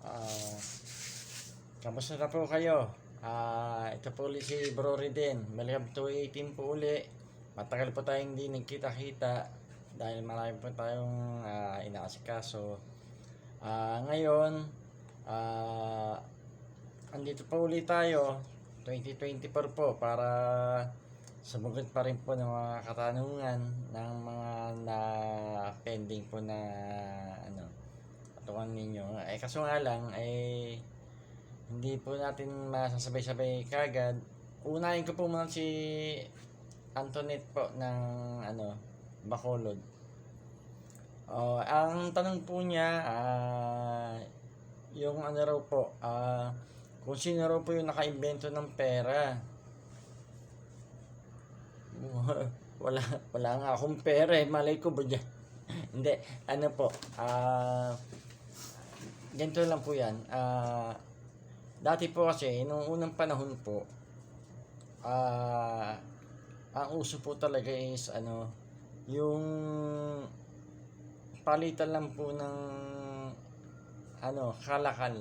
Ah, Kamusta na po kayo? Ito po ulit si Bro Riden. Welcome to 18 po uli. Matagal po tayong hindi nagkita-kita dahil marami po tayong inaasikaso. Ngayon, ah, andito po ulit tayo 2024 po para sumagot pa rin po ng mga katanungan ng mga na pending po na patungan ninyo. Kaso nga lang, hindi po natin masasabay-sabay kagad. Unahin ko po muna si Antoinette po ng Bacolod. Ang tanong po niya, yung raw po, kung sino raw po yung nakaimbento ng pera. wala wala nga akong pera malay ko ba dyan? Hindi, po, ganito lang po yan. Dati po kasi, nung unang panahon po, ang uso po talaga is yung palitan lang po ng kalakal.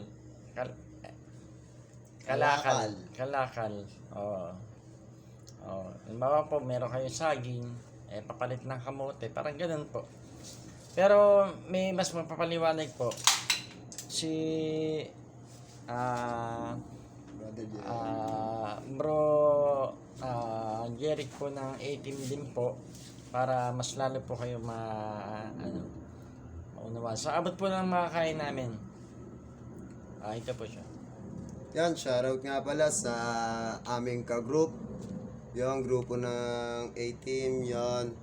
Kalakal. Oo. Halimbawa po, meron kayo saging, papalit ng kamote, parang ganun po. Pero may mas mapapaliwanag po. Si Bro Jeric po ng 18 din po para mas lalo po kayo maunawa. Sa abot po ng mga kain namin. Ito po siya. Yan, shoutout nga pala sa aming ka-group. Yung grupo ng 18, yan.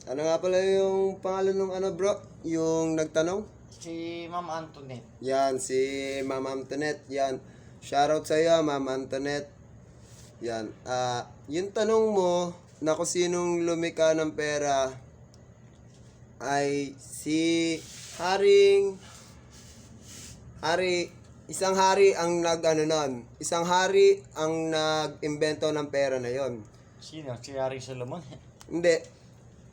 Ano nga pala yung pangalan ng bro? Yung nagtanong? Si Ma'am Antoinette. Yan, si Ma'am Antoinette. Yan. Shoutout sa iyo, Ma'am Antoinette. Yan. Yung tanong mo na kung sinong lumika ng pera ay si isang hari ang isang hari ang nag-imbento ng pera na yon. Sino? Si Haring Solomon? Hindi.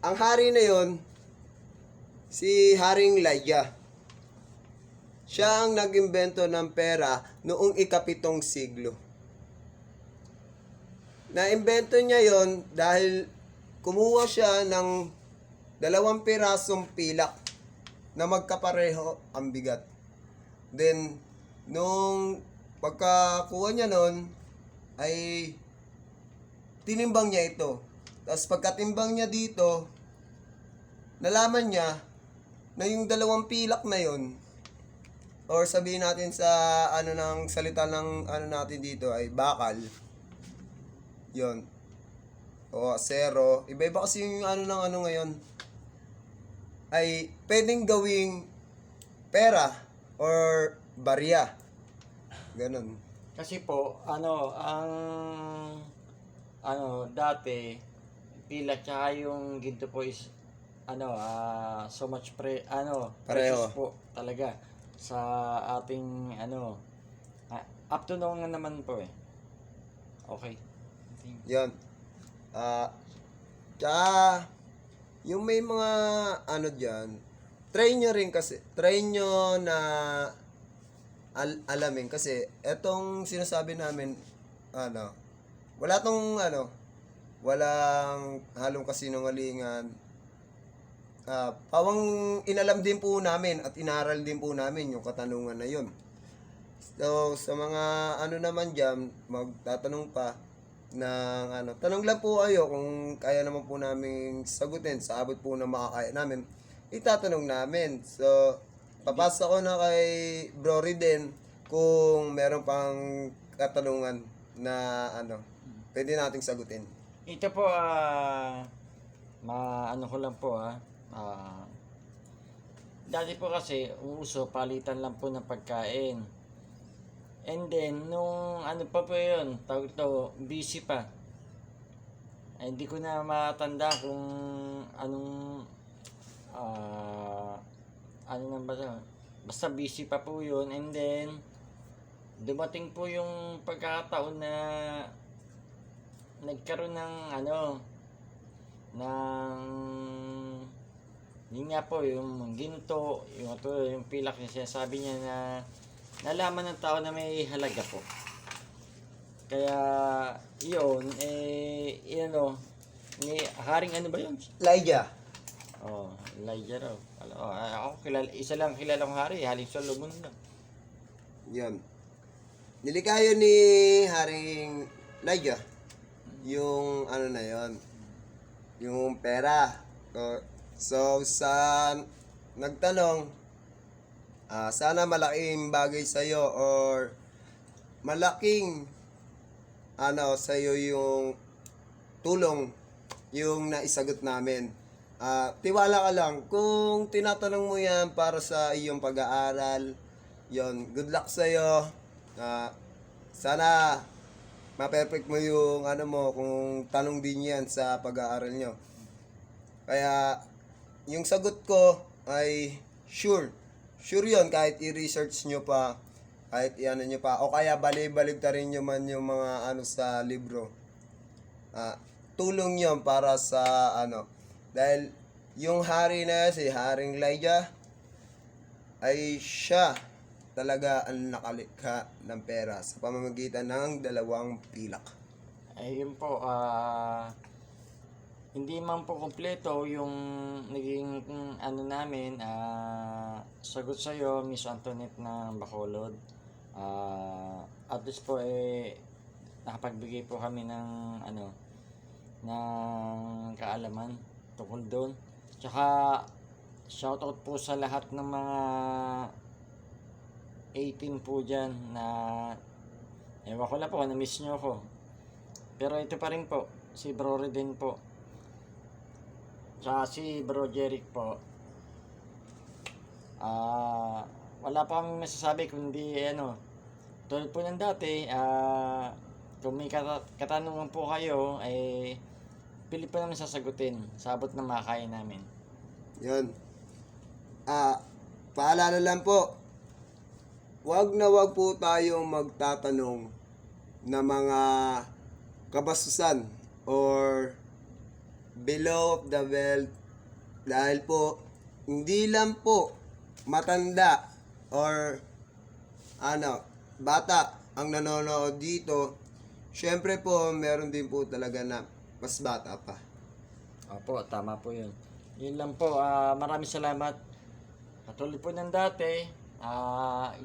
Ang hari na yon, si Haring Laya. Siya ang nag-imbento ng pera noong ika-7 siglo. Na-imbento niya yon dahil kumuha siya ng 2 pirasong pilak na magkapareho ang bigat. Then, nung pagkakuha niya nun, ay tinimbang niya ito. Tapos pagkatimbang niya dito, nalaman niya na yung 2 pilak na yon, or sabihin natin sa ng salita ng natin dito ay bakal. Yon. O zero. Iba-iba kasi yung ngayon. Ay pwedeng gawing pera or barya. Ganon. Kasi po, dati, pila tsaka yung ginto po is, so much Pareho. precious po talaga sa ating, up to now nga naman po Okay. Yan. Tsaka, yung may mga dyan, try nyo na alamin kasi etong sinasabi namin, walang halong kasinungalingan. Pawang inalam din po namin at inaral din po namin yung katanungan na yun. So, sa mga naman dyan, magtatanong pa ng tanong lang po kayo kung kaya naman po namin sagutin sa abot po na makakaya namin, itatanong namin. So, papasa ko na kay Bro Riden kung meron pang katanungan na pwede nating sagutin. Ito po, ko lang po dati po kasi, uso, palitan lang po ng pagkain. And then, nung pa po yun, tawag ito, busy pa. Hindi ko na matanda kung anong, basta busy pa po yun. And then, dumating po yung pagkakataon na nagkaroon ng Yun nga po, yung ginto, yung pilak niya, sinasabi niya na nalaman ng tao na may halaga po. Kaya, yun, ni haring ano ba yun? Elijah. Oh, Elijah raw. Ako, isa lang kilala kong hari, Haring Solomon lang. Yun. Nilikayo ni Haring Elijah yung ano na yon, yung pera. So sa nagtanong, sana malaking bagay sa'yo or malaking sa'yo yung tulong yung naisagot namin. Tiwala ka lang. Kung tinatanong mo yan para sa iyong pag-aaral, yon, good luck sa'yo. Sana ma-perfect mo yung kung tanong din yan sa pag-aaral nyo. Kaya, yung sagot ko ay sure. Sure yon kahit i-research nyo pa, kahit i-ano nyo pa, o kaya balik-balik ta rin nyo man yung mga sa libro. Tulong yon para sa dahil yung hari na si Haring Elijah ay siya talaga ang nakalikha ng pera sa pamamagitan ng 2 pilak. Ayun po, hindi man po kumpleto yung naging namin, sagot sa'yo, Miss Antoinette ng Bacolod. At least po nakapagbigay po kami ng ng kaalaman tungkol doon. Tsaka shoutout po sa lahat ng mga 18 po dyan na ewan ko na po, na-miss nyo ako. Pero ito pa rin po, si Bro Reden po. Tsaka si Bro Jeric po. Wala pa kami masasabi kundi tulad po ng dati, kung may katanungan po kayo, pili po namin sasagutin sa abot ng makakaya namin. Yun. Paalala lang po, wag na wag po tayong magtatanong na mga kabastusan or below the belt dahil po hindi lang po matanda or bata ang nanonood dito. Syempre po meron din po talaga na mas bata pa. Opo, tama po yun. Yun lang po, maraming salamat. Katulad po ng dati,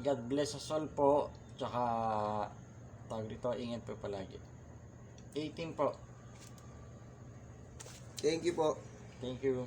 God bless us all po. Tsaka, tawag dito, ingat po palagi. 18 po. Thank you po. Thank you.